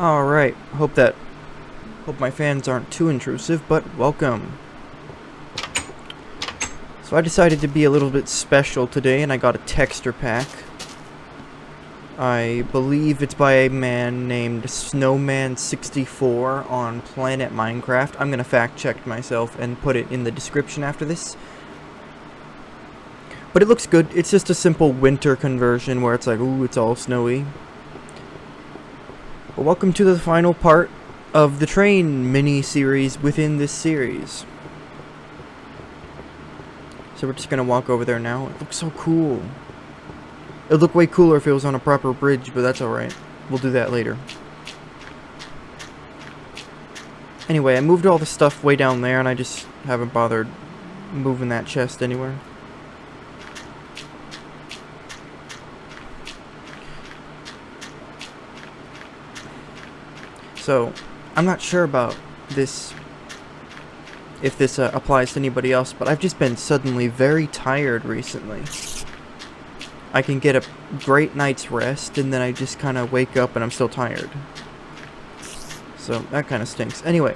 Alright, hope my fans aren't too intrusive, but welcome. So I decided to be a little bit special today, and I got a texture pack. I believe it's by a man named Snowman64 on Planet Minecraft. I'm gonna fact check myself and put it in the description after this. But it looks good. It's just a simple winter conversion where it's like, ooh, it's all snowy. Well, welcome to the final part of the train mini-series within this series. So we're just gonna walk over there now. It looks so cool. It would look way cooler if it was on a proper bridge, but that's alright. We'll do that later. Anyway, I moved all the stuff way down there, and I just haven't bothered moving that chest anywhere. So, I'm not sure about this, if this applies to anybody else, but I've just been suddenly very tired recently. I can get a great night's rest, and then I just kind of wake up and I'm still tired. So, that kind of stinks. Anyway,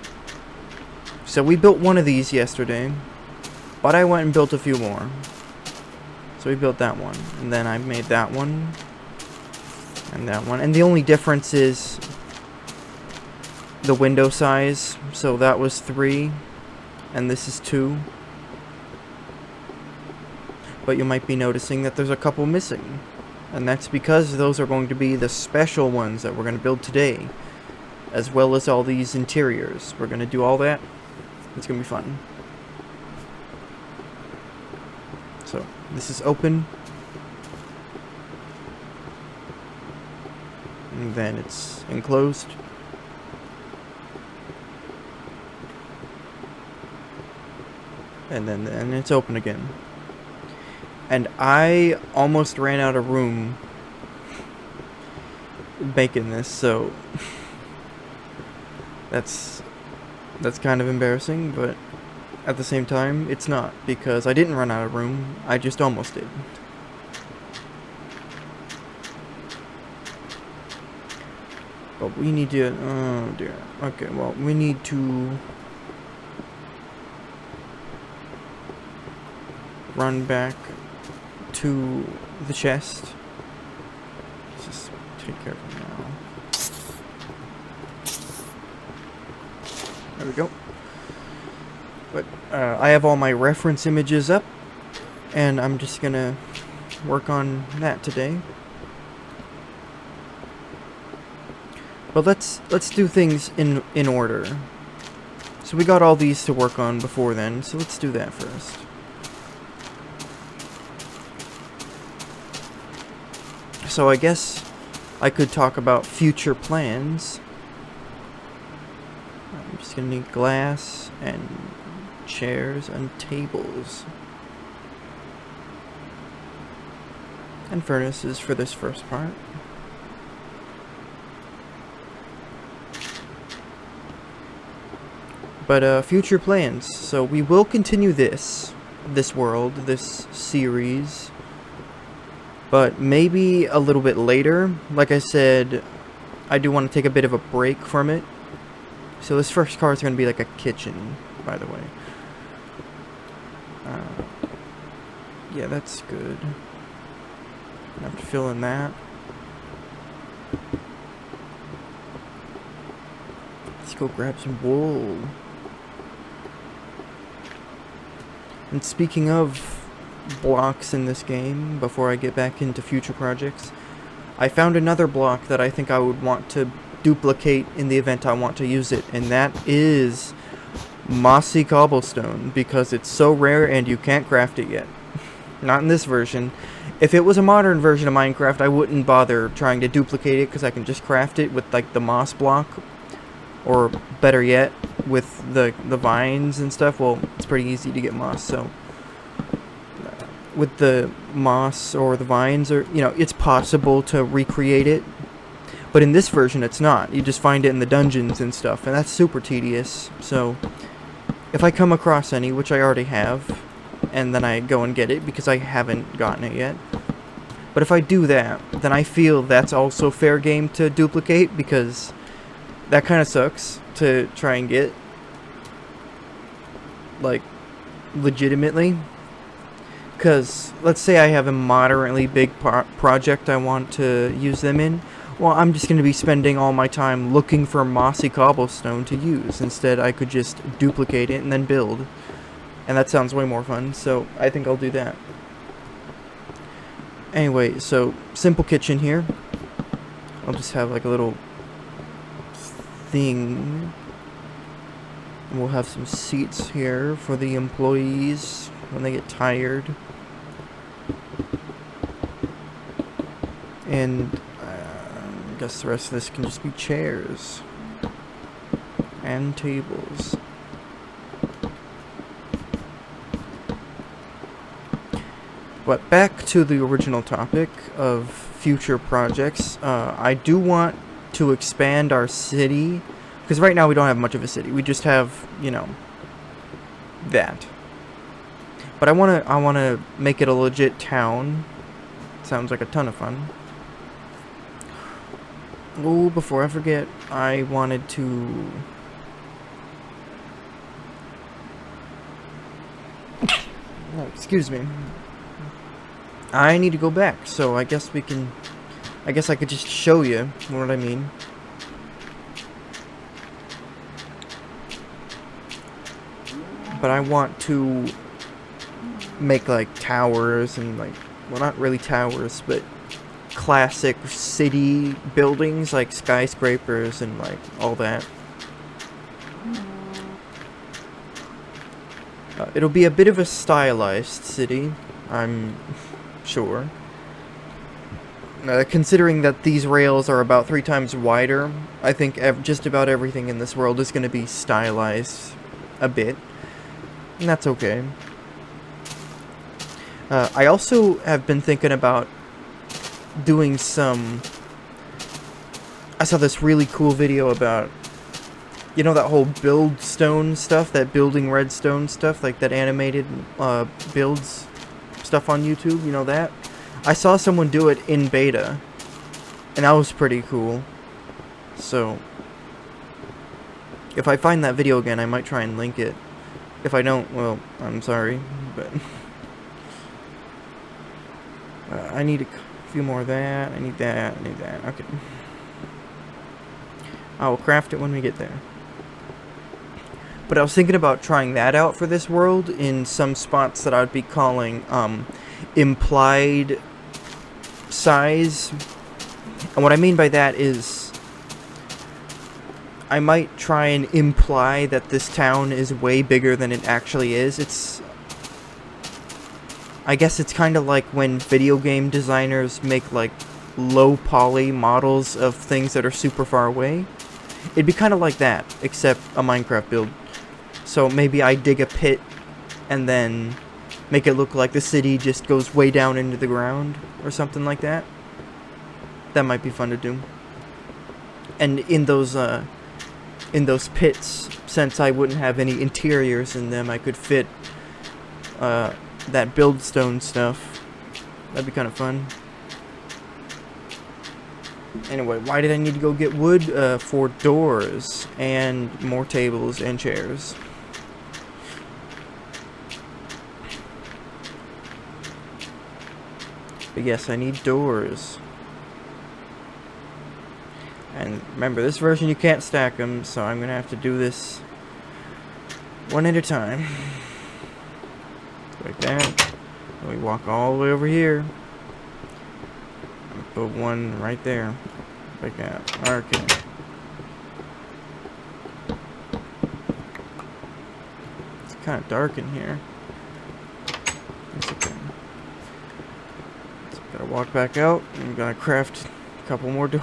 so we built one of these yesterday, but I went and built a few more. So we built that one, and then I made that one, and that one, and the only difference is the window size. So that was 3 and this is 2, but you might be noticing that there's a couple missing, and that's because those are going to be the special ones that we're going to build today, as well as all these interiors. We're going to do all that. It's going to be fun. So this is open, and then it's enclosed. And then it's open again. And I almost ran out of room making this, so that's kind of embarrassing, but at the same time, it's not, because I didn't run out of room, I just almost did. But we need to, oh dear, okay, well, we need to run back to the chest. Let's just take care of it now. There we go. But I have all my reference images up, and I'm just gonna work on that today. But let's do things in order. So we got all these to work on before then, so let's do that first. So I guess I could talk about future plans. I'm just gonna need glass and chairs and tables. And furnaces for this first part. But future plans. So we will continue this world, this series, but maybe a little bit later. Like I said, I do want to take a bit of a break from it. So this first car is going to be like a kitchen, by the way. Yeah, that's good. I have to fill in that. Let's go grab some wool. And speaking of blocks in this game, before I get back into future projects, I found another block that I think I would want to duplicate in the event I want to use it, and that is mossy cobblestone, because it's so rare and you can't craft it yet. Not in this version. If it was a modern version of Minecraft, I wouldn't bother trying to duplicate it, because I can just craft it with like the moss block, or better yet, with the vines and stuff. Well, it's pretty easy to get moss, so with the moss or the vines, or it's possible to recreate it. But in this version, it's not. You just find it in the dungeons and stuff, and that's super tedious. So if I come across any, which I already have, and then I go and get it because I haven't gotten it yet, But if I do that, then I feel that's also fair game to duplicate, because that kind of sucks to try and get, like, legitimately. Because let's say I have a moderately big project I want to use them in. Well, I'm just going to be spending all my time looking for mossy cobblestone to use. Instead, I could just duplicate it and then build. And that sounds way more fun, so I think I'll do that. Anyway, so simple kitchen here. I'll just have like a little thing. We'll have some seats here for the employees when they get tired. And I guess the rest of this can just be chairs and tables. But back to the original topic of future projects. I do want to expand our city, because right now we don't have much of a city. We just have, you know, that. But I wanna make it a legit town. Sounds like a ton of fun. Oh, before I forget, I wanted to... Oh, excuse me. I need to go back, so I guess we can... I guess I could just show you what I mean. But I want to make, like, towers and, like... Well, not really towers, but classic city buildings, like skyscrapers and, like, all that. It'll be a bit of a stylized city, I'm sure. Considering that these rails are about 3 times wider, I think just about everything in this world is going to be stylized a bit. And that's okay. I also have been thinking about doing some... I saw this really cool video about... You know that whole build stone stuff? That building redstone stuff? Like that animated builds stuff on YouTube? You know that? I saw someone do it in beta. And that was pretty cool. So... if I find that video again, I might try and link it. If I don't, well, I'm sorry. But... I need a few more of that. I need that. I need that. Okay. I will craft it when we get there. But I was thinking about trying that out for this world in some spots that I would be calling implied size. And what I mean by that is I might try and imply that this town is way bigger than it actually is. I guess it's kind of like when video game designers make, like, low poly models of things that are super far away. It'd be kind of like that, except a Minecraft build. So maybe I dig a pit and then make it look like the city just goes way down into the ground or something like that. That might be fun to do. And in those pits, since I wouldn't have any interiors in them, I could fit that build stone stuff. That'd be kind of fun. Anyway, why did I need to go get wood? For doors and more tables and chairs. But yes, I need doors. And remember, this version you can't stack them, so I'm gonna have to do this one at a time. Like that. And we walk all the way over here. Put one right there. Like that. Okay. It's kind of dark in here. It's okay. So gotta walk back out. And I'm gonna craft a couple more doors.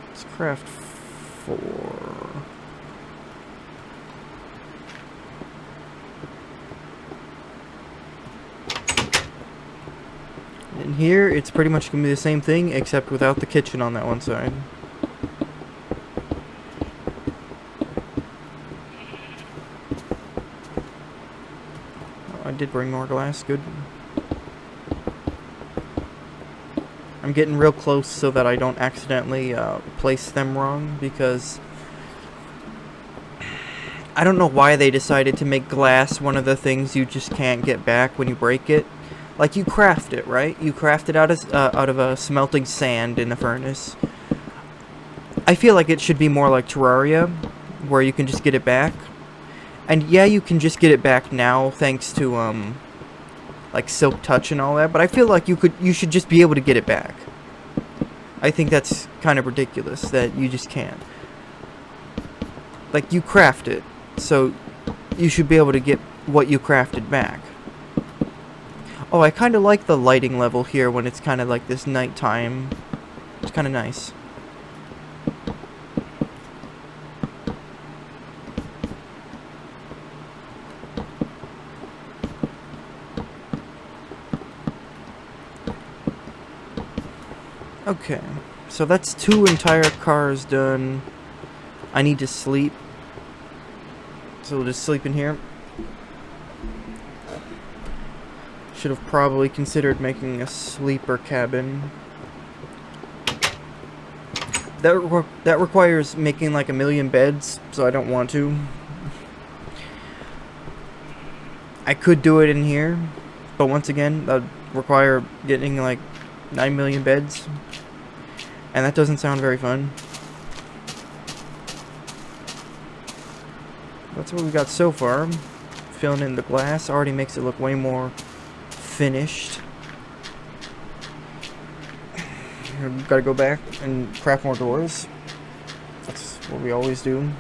Let's craft 4. In here, it's pretty much going to be the same thing, except without the kitchen on that one side. Oh, I did bring more glass, good. I'm getting real close so that I don't accidentally place them wrong, because I don't know why they decided to make glass one of the things you just can't get back when you break it. Like, you craft it, right? You craft it out of a smelting sand in a furnace. I feel like it should be more like Terraria, where you can just get it back. And yeah, you can just get it back now thanks to like Silk Touch and all that, but I feel like you should just be able to get it back. I think that's kind of ridiculous that you just can't. Like, you craft it, so you should be able to get what you crafted back. Oh, I kind of like the lighting level here when it's kind of like this nighttime. It's kind of nice. Okay, so that's 2 entire cars done. I need to sleep, so we'll just sleep in here. Should have probably considered making a sleeper cabin. That requires making like 1,000,000 beds, so I don't want to. I could do it in here, but once again, that would require getting like 9,000,000 beds, and that doesn't sound very fun. That's what we got so far. Filling in the glass already makes it look way more finished. We've got to go back and craft more doors. That's what we always do.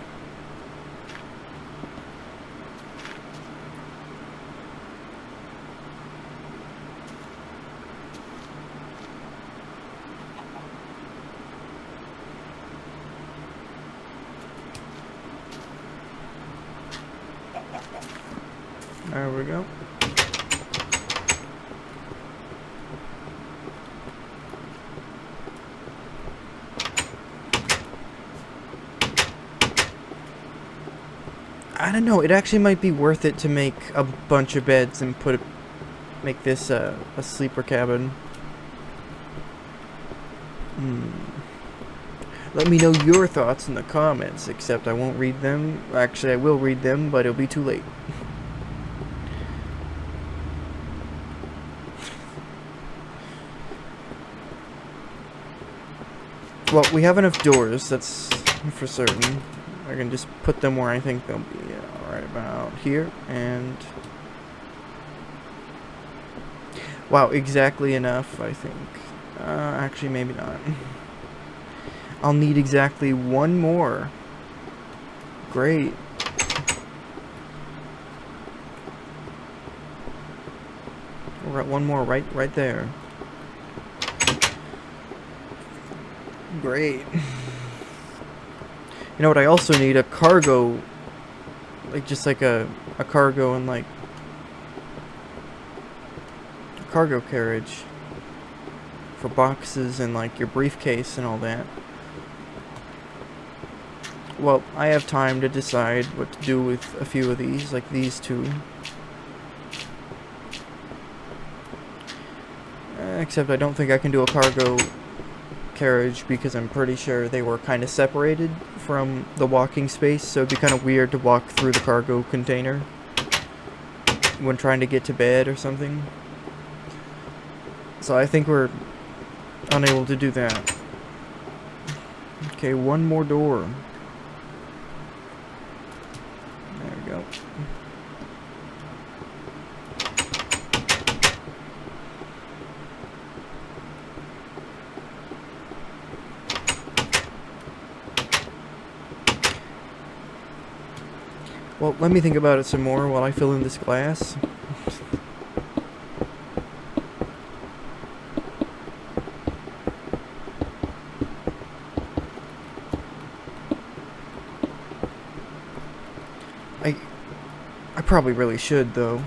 There we go. I don't know, it actually might be worth it to make a bunch of beds and make this a sleeper cabin. Let me know your thoughts in the comments, except I won't read them. Actually, I will read them, but it'll be too late. Well, we have enough doors, that's for certain. I can just put them where I think they'll be. Yeah, right about here, and... Wow, exactly enough, I think. Actually, maybe not. I'll need exactly 1 more. Great. We're at 1 more right there. Great. You know what, I also need a cargo, like just like a cargo and like a cargo carriage for boxes and like your briefcase and all that. Well, I have time to decide what to do with a few of these, like these 2. Except I don't think I can do a cargo carriage because I'm pretty sure they were kind of separated from the walking space, so it'd be kind of weird to walk through the cargo container when trying to get to bed or something. So I think we're unable to do that. Okay, 1 more door. There we go. Well, let me think about it some more while I fill in this glass. I probably really should, though.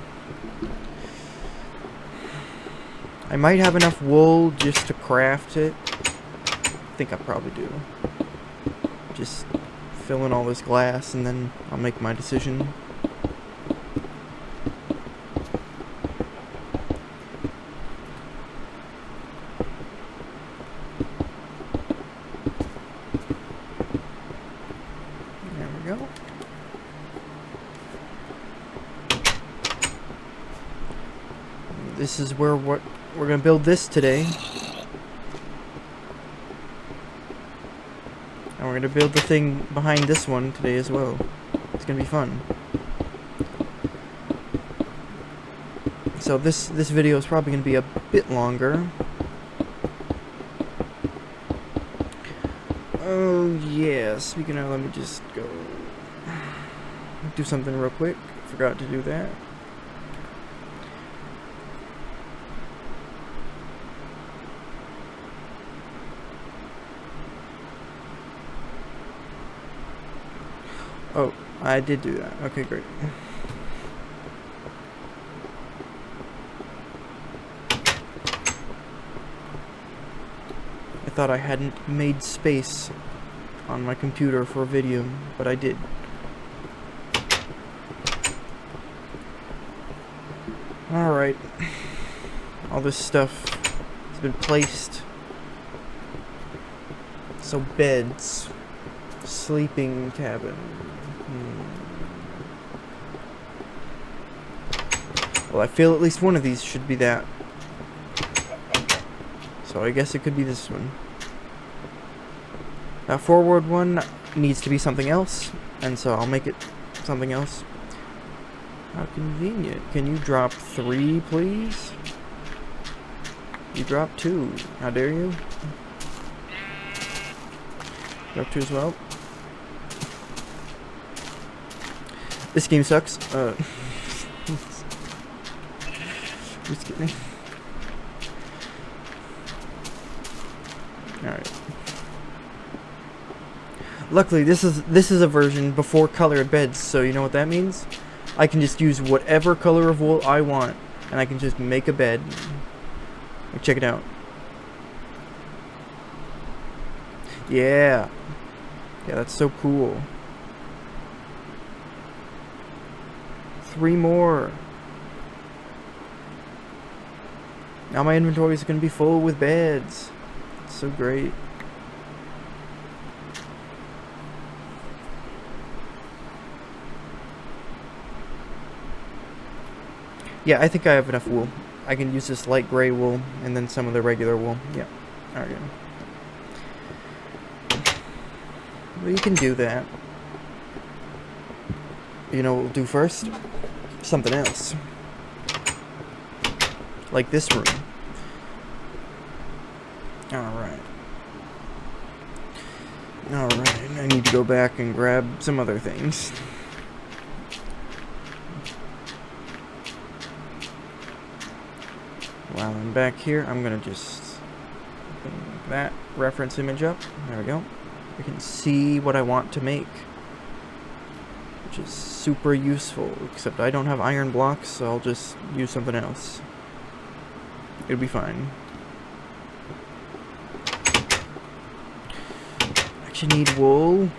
I might have enough wool just to craft it. I think I probably do. Just fill in all this glass and then I'll make my decision. we go. This is where we're gonna build this today. And we're gonna build the thing behind this one today as well. It's gonna be fun. So this video is probably gonna be a bit longer. Oh yeah, speaking of, let me just go do something real quick. Forgot to do that. Oh, I did do that. Okay, great. I thought I hadn't made space on my computer for a video, but I did. Alright. All this stuff has been placed. So beds. Sleeping cabin. Well, I feel at least one of these should be that. So I guess it could be this one. That forward one needs to be something else, and so I'll make it something else. How convenient. Can you drop 3, please? You drop 2. How dare you? Drop 2 as well. This game sucks. Just kidding. Alright. Luckily, this is a version before colored beds, so you know what that means? I can just use whatever color of wool I want, and I can just make a bed. Like, check it out. Yeah. Yeah, that's so cool. 3 more. Now my inventory is going to be full with beds. It's so great. Yeah, I think I have enough wool. I can use this light gray wool and then some of the regular wool. Yeah. Alright. Well, you can do that. You know what we'll do first? Something else. Like this room. Alright. Alright, I need to go back and grab some other things. While I'm back here, I'm gonna just open that reference image up. There we go. We can see what I want to make, which is super useful, except I don't have iron blocks, so I'll just use something else. It'll be fine. Actually need wool.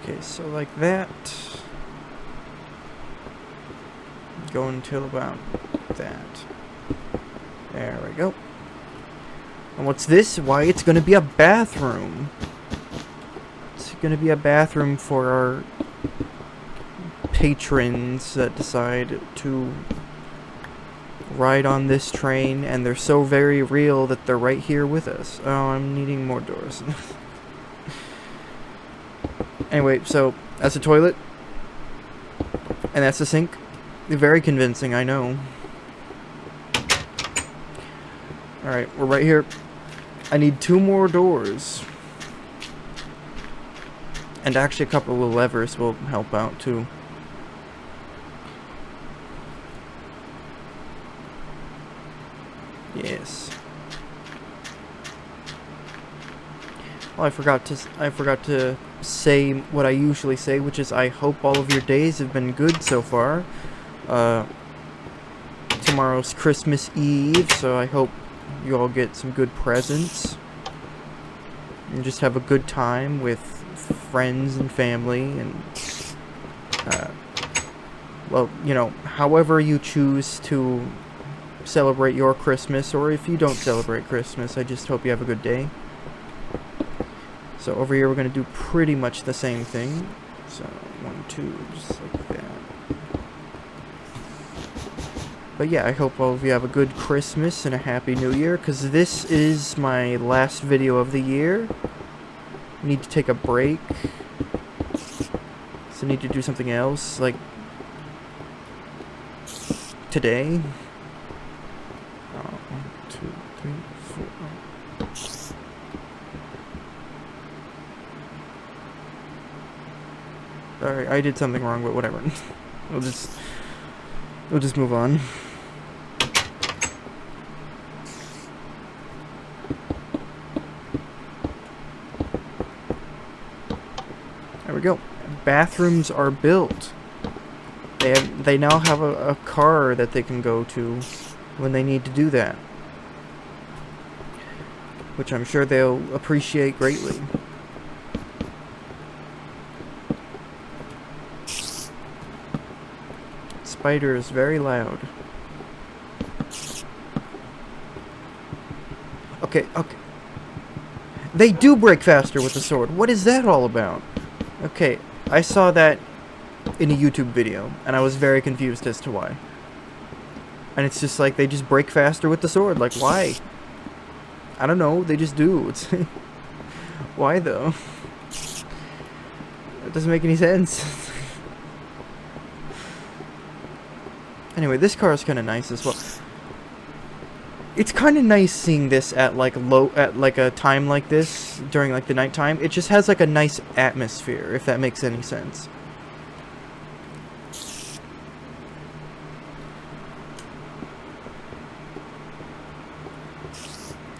Okay, so like that. Go until about that. There we go. And what's this? Why, it's gonna be a bathroom. It's gonna be a bathroom for our patrons that decide to ride on this train, and they're so very real that they're right here with us. Oh, I'm needing more doors. Anyway, so that's a toilet, and that's a sink. Very convincing, I know. Alright, we're right here. I need 2 more doors. And actually a couple of levers will help out too. Yes. Well, I forgot to say what I usually say, which is I hope all of your days have been good so far. Tomorrow's Christmas Eve, so I hope you all get some good presents. and just have a good time with friends and family, and well, you know, however you choose to celebrate your Christmas, or if you don't celebrate Christmas, I just hope you have a good day. So over here we're going to do pretty much the same thing. So 1, 2, just like that. But yeah, I hope all of you have a good Christmas and a Happy New Year, because this is my last video of the year. I need to take a break. So I need to do something else, like today. 1, 2, 3, 4. Alright, I did something wrong, but whatever. We'll just move on. There we go. Bathrooms are built. They now have a car that they can go to when they need to do that, which I'm sure they'll appreciate greatly. Spider is very loud. Okay. They do break faster with the sword. What is that all about? Okay, I saw that in a YouTube video, and I was very confused as to why. And it's just like, they just break faster with the sword. Like, why? I don't know, they just do. It's why, though? It doesn't make any sense. Anyway, this car is kind of nice as well. It's kind of nice seeing this at like a time like this during like the nighttime. It just has like a nice atmosphere, if that makes any sense.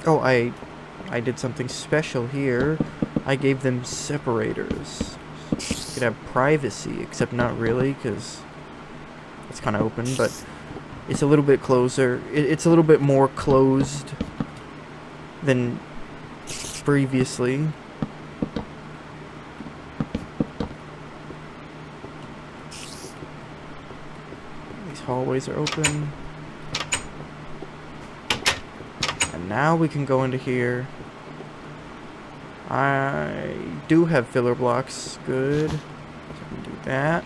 Oh, I did something special here. I gave them separators. You could have privacy, except not really, because it's kind of open, but it's a little bit closer. It's a little bit more closed than previously. These hallways are open. And now we can go into here. I do have filler blocks. Good. So I can do that.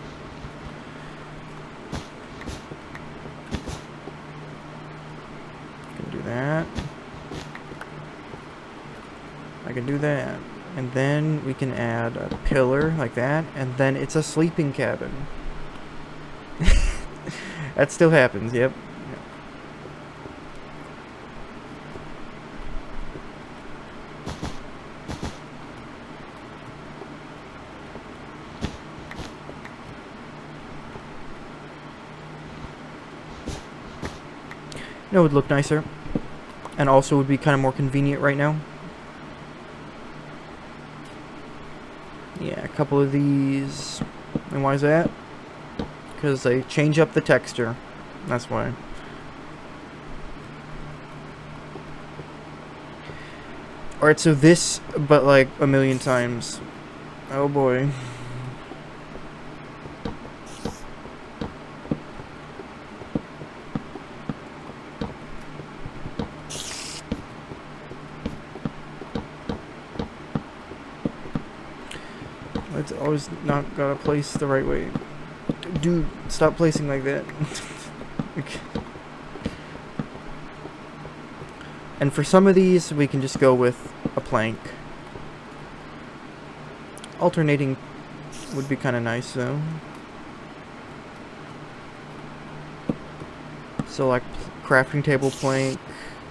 I can do that. And then we can add a pillar like that, and then it's a sleeping cabin. That still happens, yep. No, it would look nicer. And also would be kind of more convenient right now. Yeah, a couple of these. And why is that? Because they change up the texture. That's why. Alright, so this, but like a million times. Oh boy. It's always not got to place the right way. Dude, stop placing like that. Okay. And for some of these, we can just go with a plank. Alternating would be kind of nice, though. So, like, crafting table plank,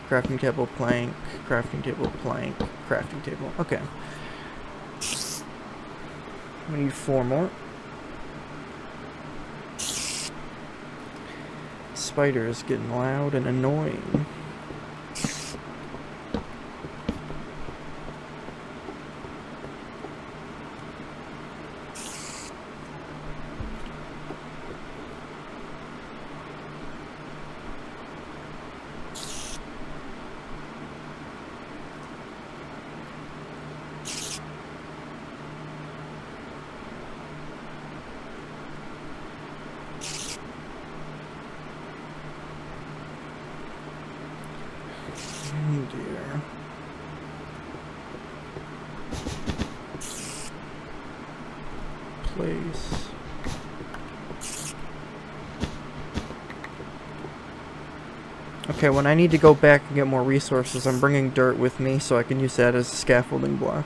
crafting table plank, crafting table plank, crafting table. Okay. We need 4 more. Spider is getting loud and annoying. Oh dear. Place. Okay, when I need to go back and get more resources, I'm bringing dirt with me so I can use that as a scaffolding block.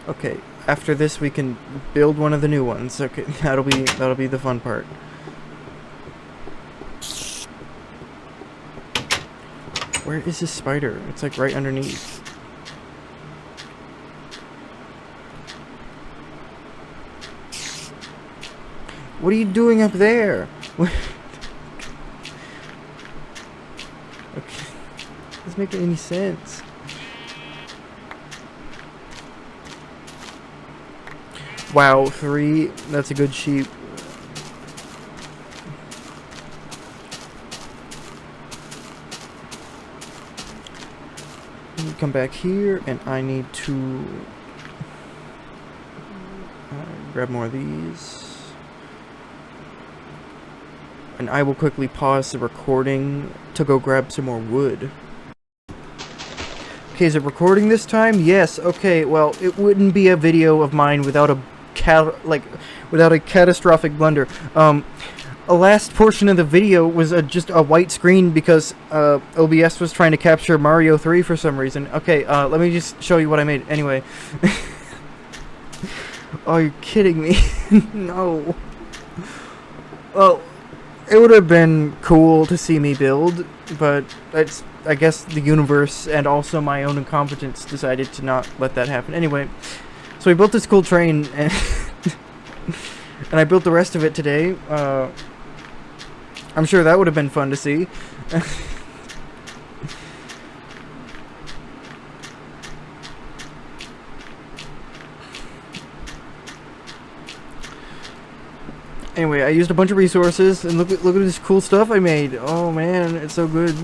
Okay, after this we can build one of the new ones. Okay, that'll be the fun part. Where is this spider? It's like right underneath. What are you doing up there? Okay. Doesn't make any sense. Wow, 3. That's a good sheep. Come back here, and I need to grab more of these. And I will quickly pause the recording to go grab some more wood. Okay, is it recording this time? Yes. Okay, well, it wouldn't be a video of mine without a catastrophic blunder. The last portion of the video was just a white screen because OBS was trying to capture Mario 3 for some reason. Okay, let me just show you what I made. Anyway. Oh, you're kidding me. No. Well, it would have been cool to see me build, but I guess the universe and also my own incompetence decided to not let that happen. Anyway, so we built this cool train, and, and I built the rest of it today. I'm sure that would have been fun to see. Anyway, I used a bunch of resources, and look at this cool stuff I made. Oh man, it's so good.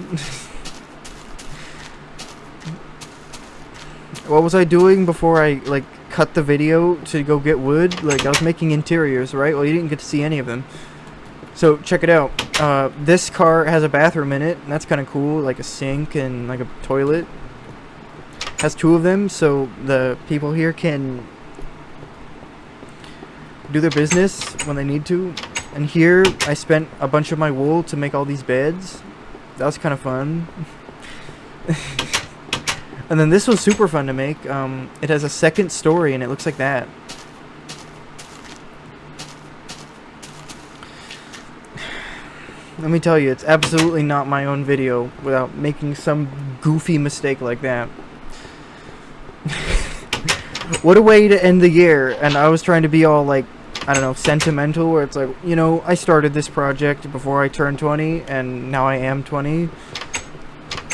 What was I doing before I cut the video to go get wood? Like, I was making interiors, right? Well, you didn't get to see any of them. So check it out. This car has a bathroom in it, and that's kind of cool, like a sink and like a toilet. Has 2 of them, so the people here can do their business when they need to. And here I spent a bunch of my wool to make all these beds. That was kind of fun. And then this was super fun to make. It has a second story and it looks like that. Let me tell you, it's absolutely not my own video without making some goofy mistake like that. What a way to end the year. And I was trying to be all like, I don't know, sentimental, where it's like, you know, I started this project before I turned 20, and now I am 20.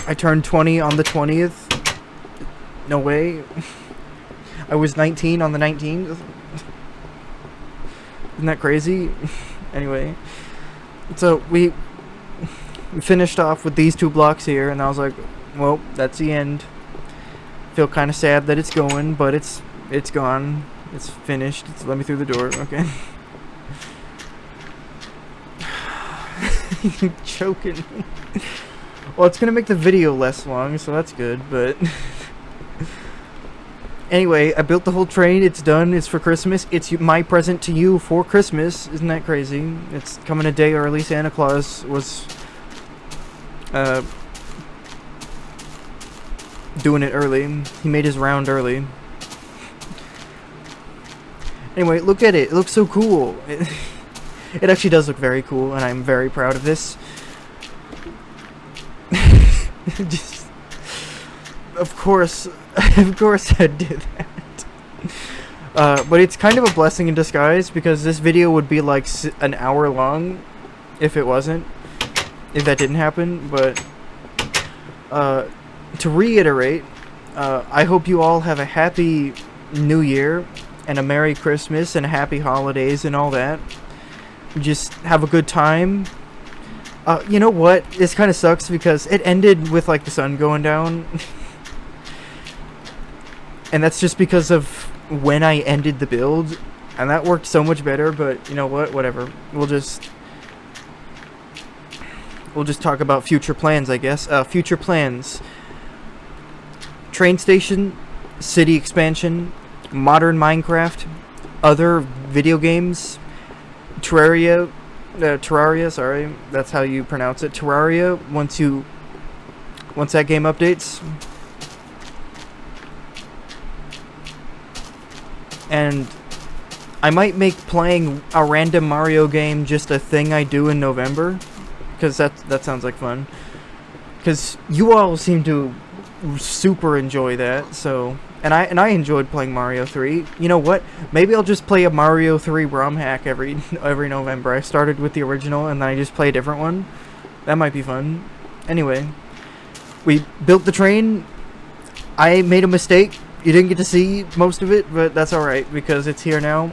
I turned 20 on the 20th. No way. I was 19 on the 19th. Isn't that crazy? Anyway. So, we finished off with these 2 blocks here, and I was like, well, that's the end. Feel kind of sad that it's going, but it's gone. It's finished. It's let me through the door. Okay. You're choking me. Well, it's gonna make the video less long, so that's good, but... Anyway, I built the whole train. It's done. It's for Christmas. It's my present to you for Christmas. Isn't that crazy? It's coming a day early. Santa Claus was... doing it early. He made his round early. Anyway, look at it. It looks so cool. It actually does look very cool, and I'm very proud of this. Just, of course I'd do that. But it's kind of a blessing in disguise, because this video would be like an hour long if that didn't happen. But to reiterate, I hope you all have a happy New Year and a Merry Christmas and Happy Holidays and all that. Just have a good time. You know what? This kind of sucks because it ended with like the sun going down. And that's just because of when I ended the build, and that worked so much better. But you know what? Whatever. We'll just talk about future plans, I guess. Future plans: train station, city expansion, modern Minecraft, other video games, Terraria. Terraria, sorry, that's how you pronounce it. Terraria. Once that game updates. And I might make playing a random Mario game just a thing I do in November, because that sounds like fun. Because you all seem to super enjoy that, so and I enjoyed playing Mario 3. You know what? Maybe I'll just play a Mario 3 ROM hack every November. I started with the original and then I just play a different one. That might be fun. Anyway, we built the train. I made a mistake. You didn't get to see most of it, but that's alright, because it's here now.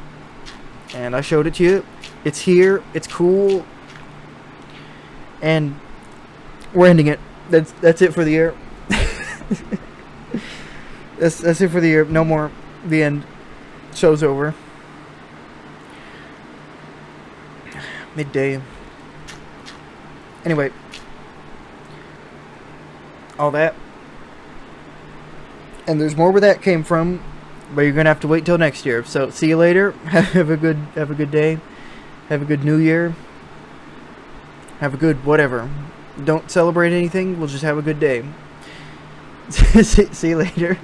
And I showed it to you. It's here. It's cool. And we're ending it. That's it for the year. That's it for the year. No more. The end. Show's over. Midday. Anyway. All that. And there's more where that came from, but you're gonna have to wait till next year. So see you later. Have a good day. Have a good New Year. Have a good whatever. Don't celebrate anything. We'll just have a good day. See you later.